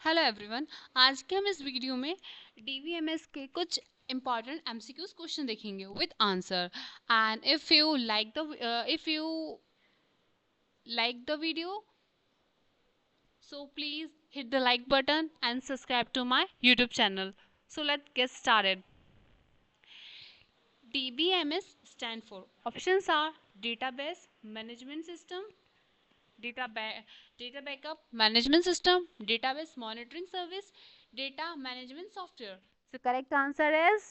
Hello everyone. आज के हम इस वीडियो में डीवीएमएस के कुछ इंपॉर्टेंट एमसीक्यूज क्वेश्चन देखेंगे with answer. And if you like the video, so please hit the like button and subscribe to my YouTube channel. So let's get started. DBMS stand for options are database management system, data, data backup management system, database monitoring service, data management software. So correct answer is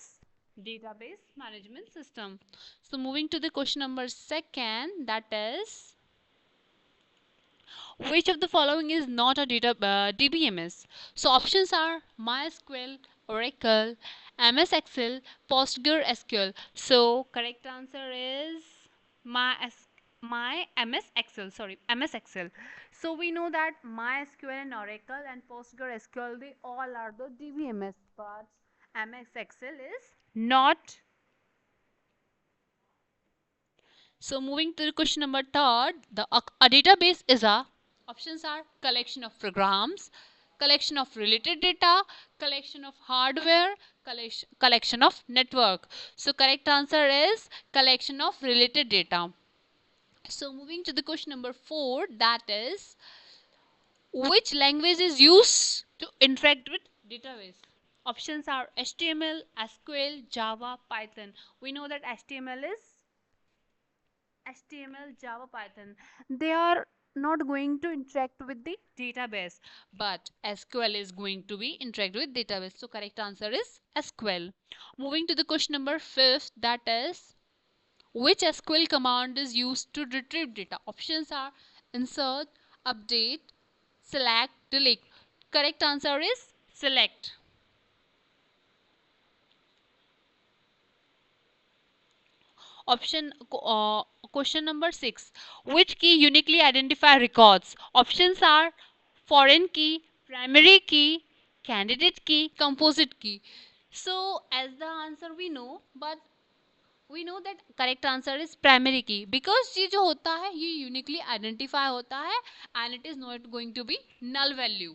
database management system. So moving to the question number second, that is which of the following is not a DBMS? So options are MySQL, Oracle, MS Excel, PostgreSQL. So correct answer is my MS Excel. Sorry, MS Excel. So we know that MySQL and Oracle and PostgreSQL, they all are the DBMS, but MS Excel is not. So moving to the question number third, a database is a options are collection of programs, collection of related data, collection of hardware, collection of network. So correct answer is collection of related data. So moving to the question number 4, that is which language is used to interact with database? Options are HTML, SQL, Java, Python. We know that HTML, Java, Python, they are not going to interact with the database, but SQL is going to be interact with database. So correct answer is SQL. Moving to the question number 5, that is which SQL command is used to retrieve data? Options are insert, update, select, delete. Correct answer is select. Question number 6, which key uniquely identify records? Options are foreign key, primary key, candidate key, composite key. So as the answer we know, but we know that correct answer is primary key, because ये जो होता है ये uniquely identify होता है and it is not going to be null value.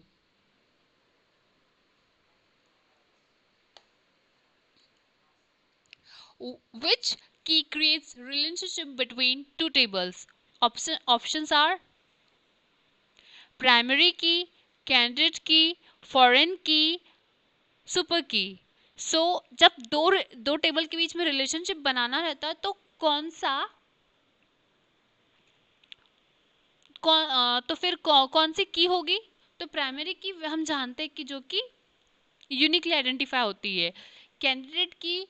Which key creates relationship between two tables? Options are primary key, candidate key, foreign key, super की. सो जब दो टेबल के बीच में रिलेशनशिप बनाना रहता है तो तो फिर कौन सी की होगी? तो प्राइमरी की हम जानते हैं कि जो कि यूनिकली आइडेंटिफाई होती है. कैंडिडेट की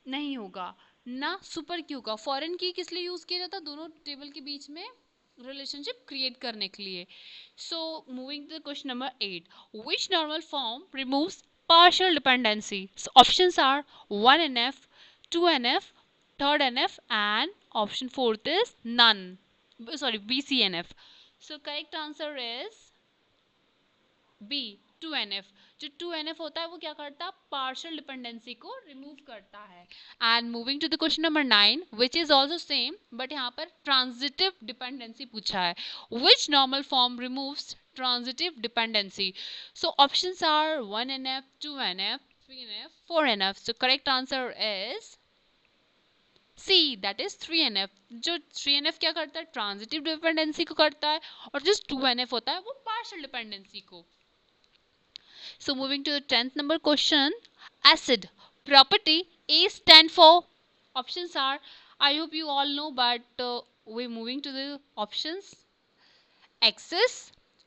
नहीं होगा, ना सुपर की होगा. फॉरेन की किस लिए यूज किया जाता है? दोनों टेबल के बीच में रिलेशनशिप क्रिएट करने के लिए. So moving to question number 8, which normal form removes partial dependency? So options are 1NF, 2NF, third NF, and option fourth is none. Sorry, BCNF. So correct answer is B, 2NF. जो 2NF होता है वो क्या करता है? Partial dependency को remove करता है. And moving to the question number 9, which is also same but यहाँ पर ट्रांजिटिव डिपेंडेंसी पूछा है. Which normal form removes transitive dependency? So options are 1NF, 2NF, 3NF, 4NF. So correct answer is C, that is 3NF. जो 3NF क्या करता है? Transitive dependency को करता है, और जो 2NF होता है वो पार्शियल डिपेंडेंसी को. So moving to the 10th number question, acid property A stand for. Options are, I hope you all know, but we're moving to the options. Excess,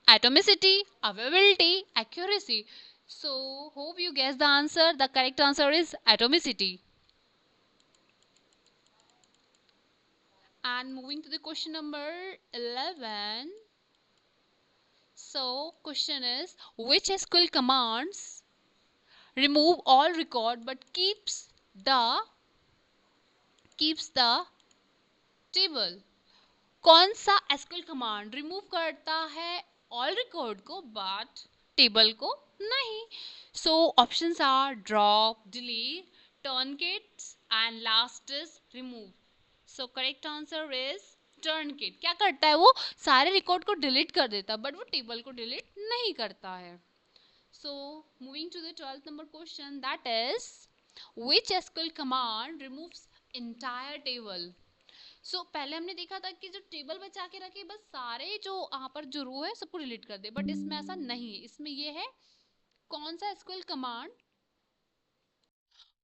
atomicity, availability, accuracy. So hope you guess the answer. The correct answer is atomicity. And moving to the question number 11. So question is, which SQL commands remove all record but the table? कौन सा SQL command remove करता है all record को but table को नहीं? So options are drop, delete, truncates and last is remove. So correct answer is truncate. क्या करता है? वो सारे रिकॉर्ड को डिलीट कर देता है बट वो टेबल को डिलीट नहीं करता है. So moving to the 12th number question, that is which SQL command removes entire table. So पहले हमने देखा था कि जो टेबल बचा के रखे बस सारे जो यहाँ पर जो रो है सबको डिलीट कर दे, बट इसमें ऐसा नहीं है। इसमें ये है कौन सा SQL कमांड,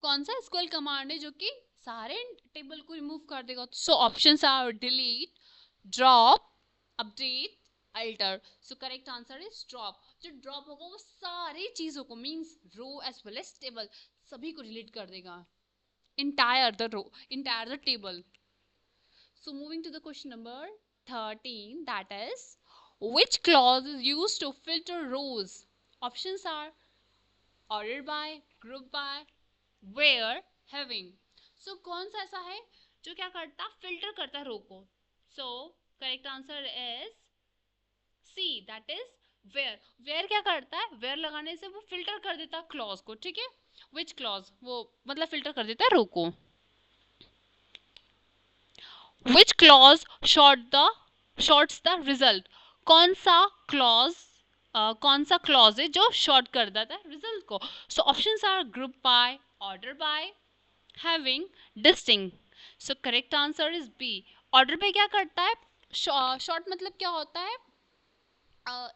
कौन सा SQL कमांड है जो कि सारे टेबल को रिमूव कर देगा। So options are delete, drop, update, alter. So correct answer is drop. जो ड्रॉप होगा वो सारी चीजों को, means row as well as table, सभी को डिलीट कर देगा, entire the row, entire the table. So moving to the question number 13, that is which clause is used to filter rows. Options are ordered by, grouped by, where, having. So कौन सा ऐसा है जो क्या करता, filter करता रो को। So correct answer is C, that is where. where क्या करता है, where लगाने से वो फिल्टर कर देता क्लॉज को, ठीक है। which clause वो मतलब फिल्टर कर देता है रो को। which clause shorts the result. कौन सा clause कौन सा clause है जो short कर देता है result को। so options are group by, order by, having, distinct. so correct answer is B. order by क्या करता है, short मतलब क्या होता है,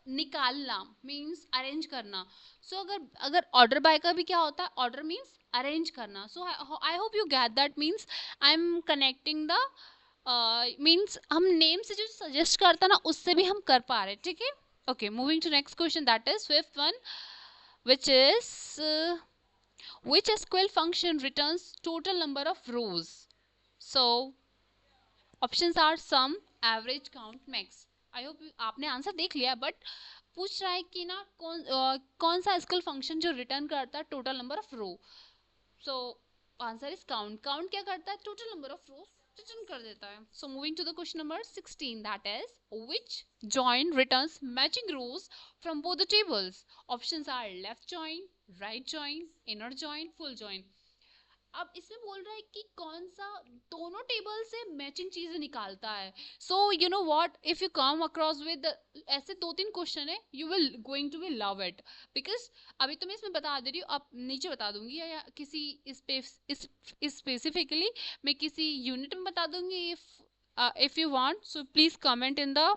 निकालना, मीन्स अरेंज करना। सो अगर ऑर्डर बाय का भी क्या होता है, ऑर्डर मीन्स अरेंज करना। So I hope you get that, means I am connecting the means हम नेम से जो सजेस्ट करता ना उससे भी हम कर पा रहे, ठीक है। Okay, moving to next question, that is fifth one, which is which SQL function returns total number of rows. So options are sum, average, count, max. I hope आपने आंसर देख लिया, बट पूछ रहा है कि ना कौन सा एसक्यूएल फंक्शन जो रिटर्न करता है total number of row. So answer is count. Count क्या करता है, total number of rows return कर देता है। So moving to the question number 16, that is which join returns matching rows from both the tables. Options are left join, right join, inner join, full join. अब इसमें बोल रहा है कि कौन सा दोनों टेबल से मैचिंग चीजें निकालता है। So you know what, if you come across with ऐसे 2-3 क्वेश्चन है, you will going to be love it, because अभी तो मैं इसमें बता दे रही हूँ, अब नीचे बता दूंगी, या किसी स्पेसिफिकली मैं किसी यूनिट में बता दूंगी। If you want, so please comment in the,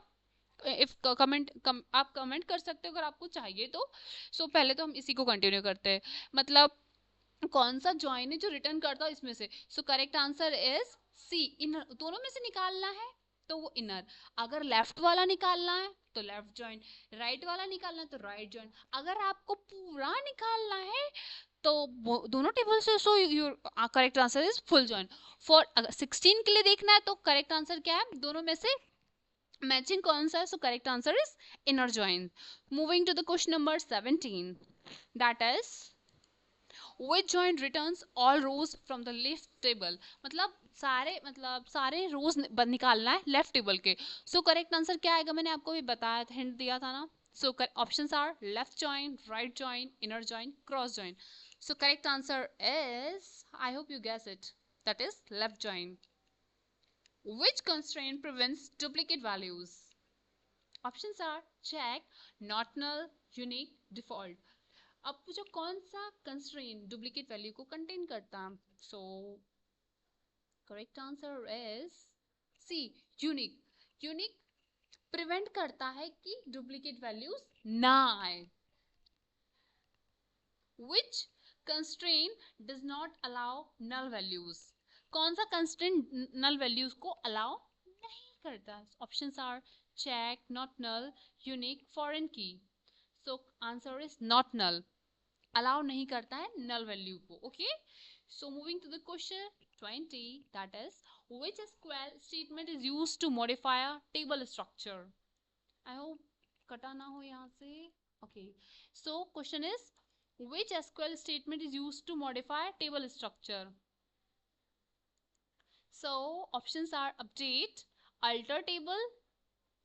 if आप कमेंट कर सकते हो अगर आपको चाहिए तो। सो पहले तो हम इसी को कंटिन्यू करते हैं, मतलब कौन सा जॉइन है जो रिटर्न करता है इसमें से। So correct answer is C, inner. दोनों में से निकालना है तो वो इनर। अगर लेफ्ट वाला निकालना है तो लेफ्ट जॉइन, राइट वाला निकालना है तो राइट जॉइन। अगर आपको पूरा निकालना है तो दोनों टेबल से, so your correct answer is full join. For 16 के लिए देखना है तो करेक्ट आंसर क्या है, दोनों में से मैचिंग कौन सा है। So correct answer is inner join. Moving to the question number 17, that is which joint returns all rows from the left table. मतलब सारे रोज निकालना है लेफ्ट टेबल के। सो करेक्ट आंसर क्या आएगा, मैंने आपको भी बताया था, हिंट दिया था ना। So options are left join, right join, inner join, cross join. So correct answer is, I hope you guess it, that is left join. Which constraint prevents duplicate values? Options are check, not null, unique, default. अब पूछो कौन सा constraint duplicate value को contain करता है। So correct answer is C, unique. Unique prevent करता है कि डुप्लीकेट वैल्यूज ना आए। Which constraint does not allow null values. कौन सा कंस्ट्रेंट नल वैल्यूज को अलाउ नहीं करता। Options are check, not null, unique, foreign key. So answer is not null, allow नहीं करता है नल वैल्यू को। Okay, so moving to the question 20, that is which SQL statement is used to modify a table structure. I hope कटा ना हो यहाँ से। Okay, so question is which SQL statement is used to modify table structure. So options are update, alter table,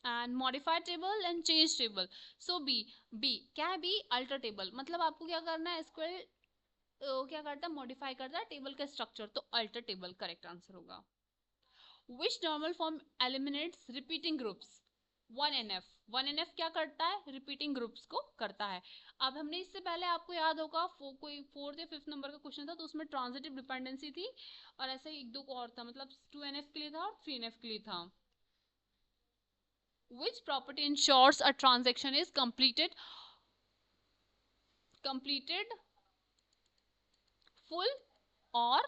and modify table, and change table. So B क्या है, B alter table. मतलब आपको क्या करना है, एसक्यूएल क्या करता है, मॉडिफाई करता है टेबल का स्ट्रक्चर, तो अल्टर टेबल करेक्ट आंसर होगा। विच normal form eliminates repeating groups. 1NF क्या करता है, रिपीटिंग ग्रुप्स को करता है। अब हमने इससे पहले, आपको याद होगा, कोई 4th या 5th नंबर का क्वेश्चन था, तो उसमें ट्रांजिटिव डिपेंडेंसी थी और ऐसे एक दो और था, मतलब 2NF के लिए था और 3NF के लिए था। Which property ensures a transaction is completed full or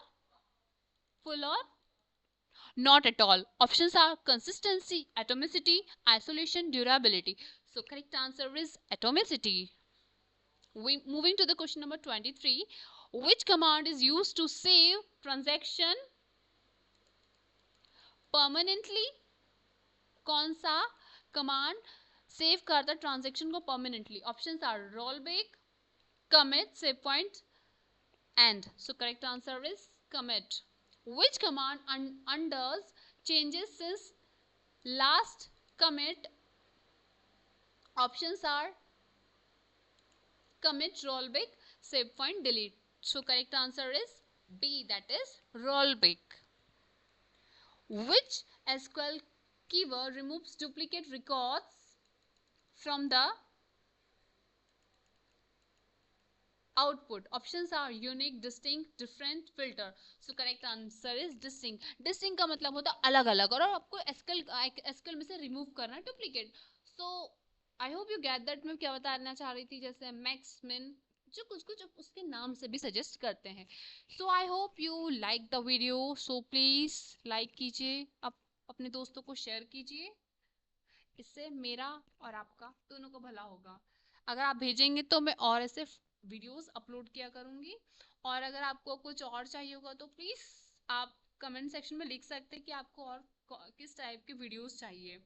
full or not at all? Options are consistency, atomicity, isolation, durability. So correct answer is atomicity. We moving to the question number 23. Which command is used to save transaction permanently? कौन सा command save करता transaction को permanently? Options are rollback, commit, save point, and. So correct answer is commit. Which command undoes changes since last commit? Options are commit, rollback, save point, delete. So correct answer is B, that is rollback. Which SQL keyword removes duplicate records from the output? Options are unique, distinct, different, filter. So correct answer is distinct. Distinct का मतलब होता है अलग अलग, और आपको SQL में से रिमूव करना है duplicate. So I hope you get that मैं क्या बताना चाह रही थी. जैसे मैक्स, मिन, जो कुछ कुछ उसके नाम से भी सजेस्ट करते हैं. So I hope you like the video. So please like कीजिए, अपने दोस्तों को शेयर कीजिए. इससे मेरा और आपका दोनों को भला होगा. अगर आप भेजेंगे तो मैं और ऐसे वीडियोस अपलोड किया करूंगी. और अगर आपको कुछ और चाहिए होगा तो प्लीज आप कमेंट सेक्शन में लिख सकते हैं कि आपको और किस टाइप के वीडियोस चाहिए.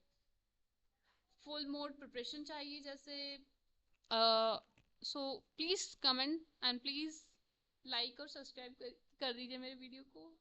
फुल मोड प्रिपरेशन चाहिए जैसे. So please comment and please like और सब्सक्राइब कर दीजिए मेरे वीडियो को.